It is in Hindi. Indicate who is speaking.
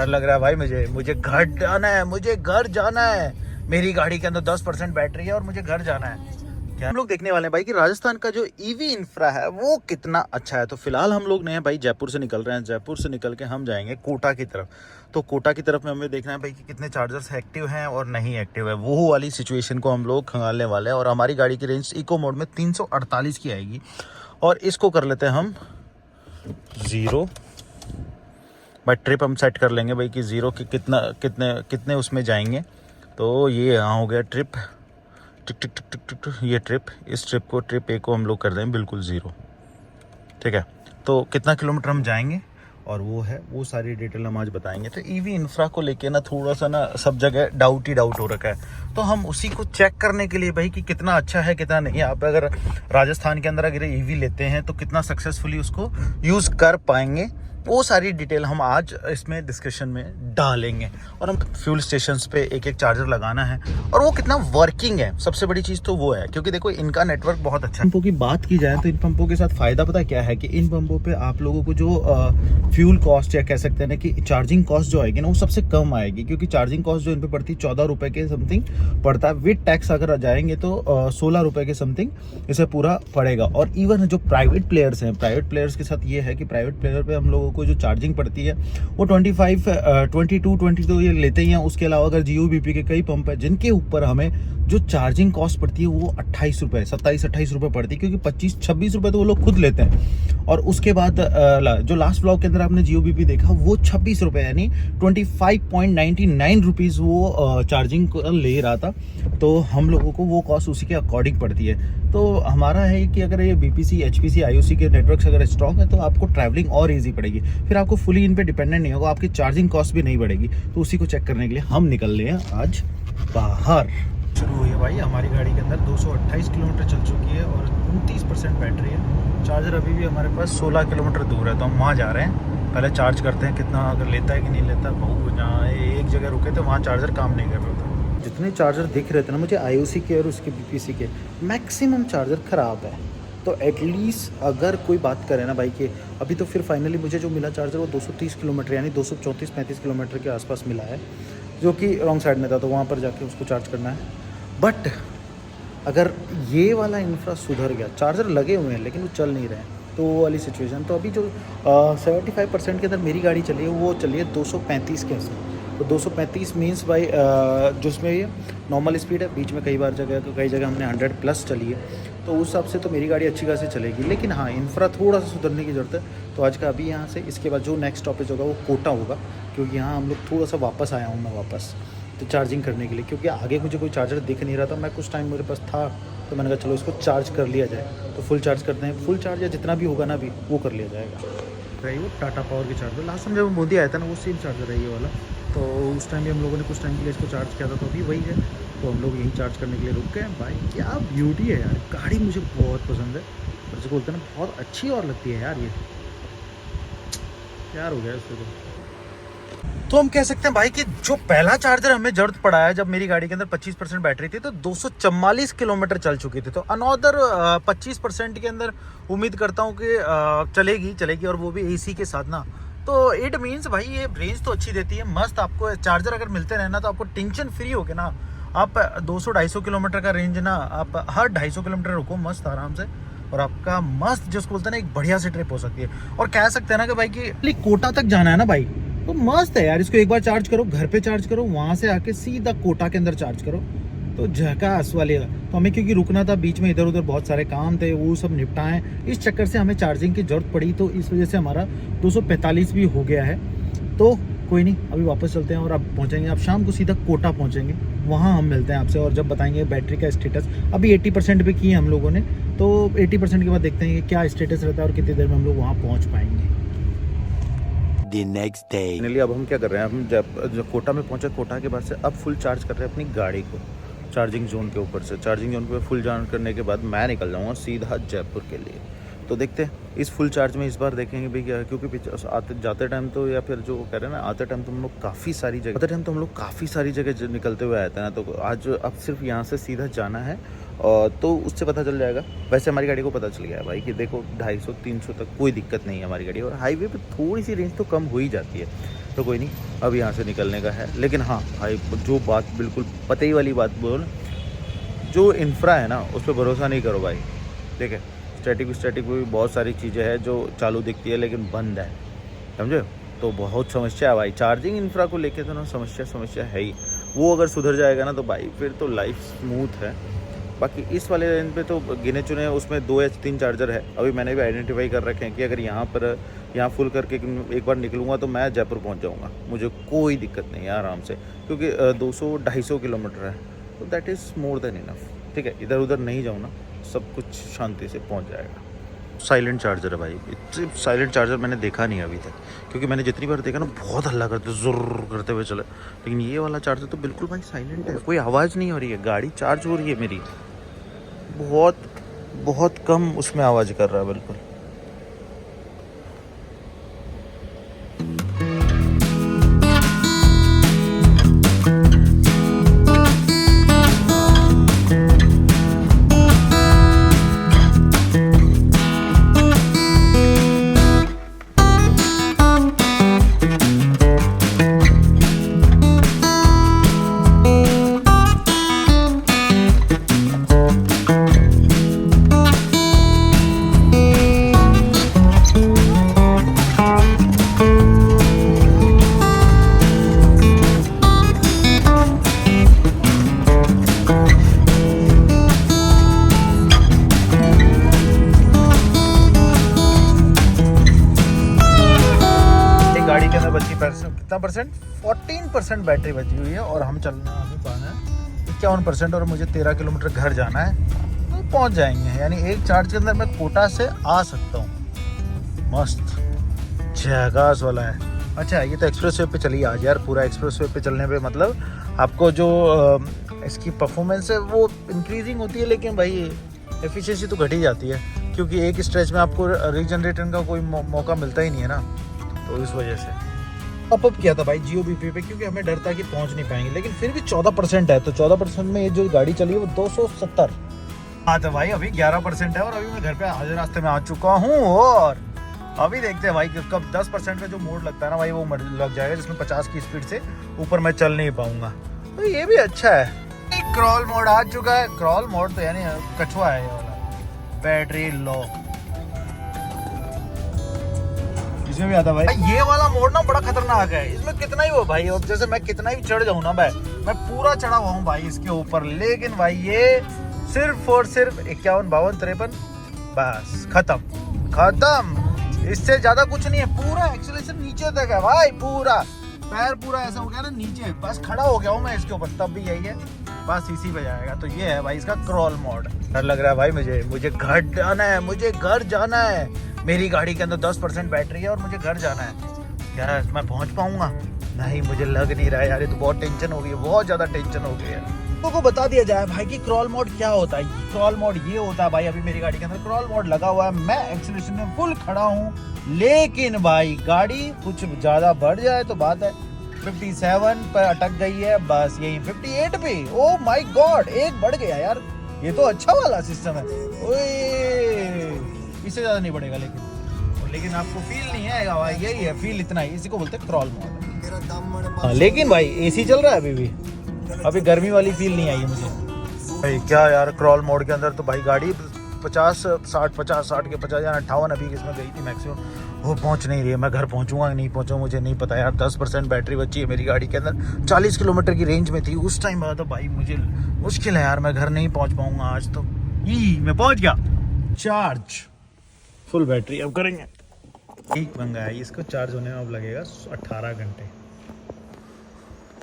Speaker 1: डर लग रहा है भाई मुझे, मुझे घर जाना है, मुझे घर जाना है। मेरी गाड़ी के अंदर 10% बैटरी है और मुझे घर जाना है। क्या हम लोग देखने वाले हैं भाई कि राजस्थान का जो ईवी इंफ्रा है वो कितना अच्छा है। तो फिलहाल हम लोग नए भाई जयपुर से निकल रहे हैं। जयपुर से निकल के हम जाएंगे कोटा की तरफ। तो कोटा की तरफ में हमें देखना है भाई कि कितने चार्जर्स एक्टिव हैं और नहीं एक्टिव है। वो वाली सिचुएशन को हम लोग खंगालने वाले हैं। और हमारी गाड़ी की रेंज इको मोड में 348 की आएगी। और इसको कर लेते हैं हम 0 बाई ट्रिप। हम सेट कर लेंगे भाई कि 0 के कितने उसमें जाएंगे। तो ये यहाँ हो गया ट्रिप, टिक टिक टिक टिक टिक टिक, ये ट्रिप। इस ट्रिप को, ट्रिप ए को हम लोग कर दें बिल्कुल 0। ठीक है, तो कितना किलोमीटर हम जाएंगे और वो सारी डिटेल हम आज बताएंगे। तो ईवी इंफ्रा को लेके ना थोड़ा सा ना सब जगह डाउट ही डाउट हो रखा है। तो हम उसी को चेक करने के लिए भाई कि कितना अच्छा है कितना नहीं। आप अगर राजस्थान के अंदर अगर ईवी लेते हैं तो कितना सक्सेसफुली उसको यूज़ कर पाएंगे, वो सारी डिटेल हम आज इसमें डिस्कशन में डालेंगे। और हम फ्यूल स्टेशंस पे एक एक चार्जर लगाना है और वो कितना वर्किंग है, सबसे बड़ी चीज़ तो वो है। क्योंकि देखो इनका नेटवर्क बहुत अच्छा है। पंपों की बात की जाए तो इन पंपों के साथ फ़ायदा पता क्या है कि इन पंपों पे आप लोगों को जो फ्यूल कॉस्ट या कह सकते हैं ना कि चार्जिंग कॉस्ट जो आएगी ना वो सबसे कम आएगी। क्योंकि चार्जिंग कॉस्ट जो इन पर पड़ती है 14 रुपये के समथिंग पड़ता है। विद टैक्स अगर जाएंगे तो 16 रुपये के समथिंग इसे पूरा पड़ेगा। और इवन जो प्राइवेट प्लेयर्स हैं, प्राइवेट प्लेयर्स के साथ ये है कि प्राइवेट प्लेयर पे हम लोगों को जो चार्जिंग पड़ती है वो 25, 22 ये लेते ही हैं। उसके अलावा अगर जीओबीपी के कई पंप है जिनके ऊपर हमें जो चार्जिंग कॉस्ट पड़ती है वो 28 रुपये, 27-28 रुपये पड़ती है। क्योंकि 25-26 रुपये तो वो लोग खुद लेते हैं। और उसके बाद जो लास्ट ब्लॉग के अंदर आपने जीओबीपी देखा वो 26 रुपये यानी 25.99 रुपीज़ वो चार्जिंग ले रहा था। तो हम लोगों को वो कॉस्ट उसी के अकॉर्डिंग पड़ती है। तो हमारा है कि अगर ये बीपीसी, एचपीसी, आईओसी के नेटवर्क्स अगर स्ट्रॉन्ग है तो आपको ट्रैवलिंग और इजी पड़ेगी। फिर आपको फुली इन पे डिपेंडेंट नहीं होगा, आपकी चार्जिंग कॉस्ट भी नहीं बढ़ेगी। तो उसी को चेक करने के लिए हम निकल रहे हैं आज बाहर। शुरू हुई है भाई हमारी गाड़ी के अंदर 228 किलोमीटर चल चुकी है और 29% बैटरी है। चार्जर अभी भी हमारे पास 16 किलोमीटर दूर है। तो हम वहाँ जा रहे हैं, पहले चार्ज करते हैं कितना अगर लेता है कि नहीं लेता। बहुत जहाँ एक जगह रुके थे वहाँ चार्जर काम नहीं कर रहा था। जितने चार्जर दिख रहे थे ना मुझे आईओसी के और उसके बीपीसी के, मैक्सिमम चार्जर ख़राब है। तो एटलीस्ट अगर कोई बात करे ना भाई कि अभी तो फिर फाइनली मुझे जो मिला चार्जर वो 230 किलोमीटर यानी 234-35 किलोमीटर के आसपास मिला है, जो कि रॉन्ग साइड में था। तो वहाँ पर जाके उसको चार्ज करना है। बट अगर ये वाला इंफ्रा सुधर गया, चार्जर लगे हुए हैं लेकिन वो चल नहीं रहे हैं, तो वो वाली सिचुएशन। तो अभी जो 75% के अंदर मेरी गाड़ी चली है वो चली है 235 के अंदर। तो 235 मीन्स भाई जिसमें ये नॉर्मल स्पीड है, बीच में कई जगह हमने 100+ चली है। तो उस हिसाब से तो मेरी गाड़ी अच्छी खासी चलेगी। लेकिन हाँ, इंफ्रा थोड़ा सा सुधरने की ज़रूरत है। तो आज का अभी यहाँ से इसके बाद जो नेक्स्ट स्टॉपेज होगा वो कोटा होगा। क्योंकि यहाँ हम लोग थोड़ा सा वापस आया हूँ मैं वापस तो चार्जिंग करने के लिए। क्योंकि आगे मुझे कोई चार्जर दिख नहीं रहा था। मैं कुछ टाइम मेरे पास था तो मैंने कहा चलो इसको चार्ज कर लिया जाए। तो फुल चार्ज करते हैं, फुल चार्ज या जितना भी होगा ना अभी वो कर लिया जाएगा। रही वो टाटा पावर की चार्जर, लास्ट टाइम जब मोदी आया था ना वो सेम चार्जर है ये वाला। तो उस टाइम भी हम लोगों ने कुछ टाइम के लिए इसको चार्ज किया था, तो अभी वही है। तो हम लोग यहीं चार्ज करने के लिए रुक गए। भाई क्या ब्यूटी है यार, गाड़ी मुझे बहुत पसंद है। और जिसको बोलते हैं ना बहुत अच्छी और लगती है यार, ये यार हो गया इससे। तो हम कह सकते हैं भाई कि जो पहला चार्जर हमें जरूरत पड़ा है जब मेरी गाड़ी के अंदर 25% बैटरी थी तो 244 किलोमीटर चल चुकी थी। तो अनदर 25% के अंदर उम्मीद करता हूँ कि चलेगी और वो भी एसी के साथ ना। तो इट मीन्स भाई ये रेंज तो अच्छी देती है, मस्त। आपको चार्जर अगर मिलते रहे ना तो आपको टेंशन फ्री होके ना आप 200-250 किलोमीटर का रेंज ना आप हर 250 किलोमीटर रुको मस्त आराम से, और आपका मस्त जिसको बोलते हैं ना एक बढ़िया से ट्रिप हो सकती है। और कह सकते हैं ना कि भाई कि कोटा तक जाना है ना भाई तो मस्त है यार। इसको एक बार चार्ज करो, घर पे चार्ज करो, वहाँ से आके सीधा कोटा के अंदर चार्ज करो तो झकास वाले। तो हमें क्योंकि रुकना था बीच में, इधर उधर बहुत सारे काम थे वो सब निपटाएं, इस चक्कर से हमें चार्जिंग की ज़रूरत पड़ी। तो इस वजह से हमारा 245 भी हो गया है। तो कोई नहीं, अभी वापस चलते हैं और अब पहुँचेंगे, अब शाम को सीधा कोटा पहुँचेंगे। वहाँ हम मिलते हैं आपसे और जब बताएंगे बैटरी का स्टेटस। अभी 80% पे की है हम लोगों ने, तो 80% के बाद देखते हैं कि क्या स्टेटस रहता है और कितनी देर में हम लोग वहाँ पहुँच पाएंगे।
Speaker 2: The next day.
Speaker 1: फाइनली अब हम क्या कर रहे हैं, हम जब कोटा में पहुंचे, कोटा के बाद से अब फुल चार्ज कर रहे हैं अपनी गाड़ी को चार्जिंग जोन के ऊपर से। चार्जिंग जोन पे फुल चार्ज करने के बाद मैं निकल जाऊंगा सीधा जयपुर के लिए। तो देखते हैं इस फुल चार्ज में इस बार देखेंगे भाई क्या, क्योंकि आते जाते टाइम तो या फिर जो कह रहे हैं ना आते टाइम तो हम लोग काफ़ी सारी जगह निकलते हुए आए थे ना। तो आज अब सिर्फ यहाँ से सीधा जाना है और तो उससे पता चल जाएगा। वैसे हमारी गाड़ी को पता चल गया है भाई कि देखो 250-300 तक कोई दिक्कत नहीं है हमारी गाड़ी। और हाईवे पे थोड़ी सी रेंज तो कम हो ही जाती है। तो कोई नहीं, अब यहाँ से निकलने का है। लेकिन हाँ भाई, जो बात बिल्कुल पते ही वाली बात बोल, जो इंफ्रा है ना उस पर भरोसा नहीं करो भाई। ठीक है, स्टैटिक भी बहुत सारी चीज़ें हैं जो चालू दिखती है लेकिन बंद है, समझे। तो बहुत समस्या है भाई, चार्जिंग इंफ्रा को लेके तो ना समस्या है ही। वो अगर सुधर जाएगा ना तो भाई फिर तो लाइफ स्मूथ है। बाकी इस वाले रेंज पे तो गिने चुने उसमें 2 या 3 चार्जर है। अभी मैंने भी आइडेंटिफाई कर रखे हैं कि अगर यहाँ फुल करके एक बार निकलूँगा तो मैं जयपुर पहुँच जाऊँगा, मुझे कोई दिक्कत नहीं है आराम से, क्योंकि 200-250 किलोमीटर है, तो that is more than enough. ठीक है, इधर उधर नहीं जाऊँ ना, सब कुछ शांति से पहुँच जाएगा। साइलेंट चार्जर है भाई, इतने साइलेंट चार्जर मैंने देखा नहीं अभी तक, क्योंकि मैंने जितनी बार देखा ना बहुत हल्ला करते ज़ुर्र करते हुए चले, लेकिन ये वाला चार्जर तो बिल्कुल भाई साइलेंट है, कोई आवाज़ नहीं हो रही है, गाड़ी चार्ज हो रही है मेरी, बहुत कम उसमें आवाज़ कर रहा है बिल्कुल। गाड़ी के अंदर बची कितना परसेंट, 14% बैटरी बची हुई है, और हम चलना अभी पाना है 51%, और मुझे 13 किलोमीटर घर जाना है, तो पहुंच जाएंगे। यानी एक चार्ज के अंदर मैं कोटा से आ सकता हूँ। मस्त झकास वाला है। अच्छा, ये तो एक्सप्रेस वे पे चली आज यार, पूरा एक्सप्रेस वे पे चलने पे मतलब आपको जो इसकी परफॉर्मेंस है वो इंक्रीजिंग होती है, लेकिन भाई एफिशिएंसी तो घट ही जाती है, क्योंकि एक स्ट्रेच में आपको रीजनरेशन का कोई मौका मिलता ही नहीं है ना, तो इस वजह से अप किया था भाई जियो बीपी पे, क्योंकि हमें डर था कि पहुंच नहीं पाएंगे, लेकिन फिर भी 14% है, तो 14% में ये जो गाड़ी चली है वो 270। हाँ तो भाई अभी 11% है, और अभी मैं घर पे आधे रास्ते में आ चुका हूँ, और अभी देखते हैं भाई कब 10% का जो मोड लगता है ना भाई, वो लग जाएगा, जिसमें 50 की स्पीड से ऊपर मैं चल नहीं पाऊंगा, तो ये भी अच्छा है। क्रॉल मोड आ चुका है, क्रॉल मोड तो यानी कछुआ है ये वाला, बैटरी लो इसमें भी आता भाई। ये वाला मोड ना बड़ा खतरनाक है, इसमें कितना ही हो भाई, और जैसे मैं कितना ही चढ़ जाऊं ना भाई, मैं पूरा चढ़ा हुआ हूँ भाई इसके ऊपर, लेकिन भाई ये सिर्फ और सिर्फ 51, 52, 53 बस खत्म, इससे ज्यादा कुछ नहीं है। पूरा एक्सीलरेशन नीचे तक है भाई, पूरा पैर पूरा ऐसा हो गया ना नीचे, बस खड़ा हो गया हूँ मैं इसके ऊपर, तब भी यही है, बस इसी पे जाएगा। तो ये है भाई इसका क्रॉल मोड। डर लग रहा है भाई मुझे घर जाना है, मुझे घर जाना है। मेरी गाड़ी के अंदर 10% बैटरी है और मुझे घर जाना है। क्या मैं पहुंच पाऊंगा? नहीं, मुझे लग नहीं रहा है यार, ये तो बहुत टेंशन हो गई है, बहुत ज्यादा टेंशन हो गई है। को बता दिया जाए भाई कि क्रॉल मोड क्या होता है। क्रॉल मोड ये होता है भाई, अभी मेरी गाड़ी के अंदर क्रॉल मोड लगा हुआ है, मैं एक्सीलरेशन में फुल खड़ा हूँ, लेकिन भाई गाड़ी कुछ ज्यादा बढ़ जाए तो बात है 57 पर अटक गई है, बस यही 58 पे। ओ माय गॉड, एक बढ़ गया यार, ये तो अच्छा वाला सिस्टम है। ओए इससे ज्यादा नहीं बढ़ेगा, लेकिन आपको फील नहीं आएगा भाई, यही है फील, इतना ही, इसी को बोलते हैं क्रॉल मोड। हाँ, लेकिन भाई एसी चल रहा है अभी भी, अभी गर्मी वाली फील नहीं आई है मुझे भाई। क्या यार, क्रॉल मोड के अंदर तो भाई गाड़ी 50-60 के 50 या 58 अभी इसमें गई थी मैक्सिमम, वो पहुंच नहीं रही है। मैं घर पहुंचूंगा नहीं पहुंचूंगा मुझे नहीं पता यार। 10% बैटरी बची है मेरी गाड़ी के अंदर, 40 किलोमीटर की रेंज में थी उस टाइम बाद। तो भाई मुझे मुश्किल है यार, मैं घर नहीं पहुंच पाऊंगा आज। तो मैं पहुंच गया, चार्ज फुल बैटरी अब करेंगे। ठीक बन गया है, इसको चार्ज होने में अब लगेगा 18 घंटे।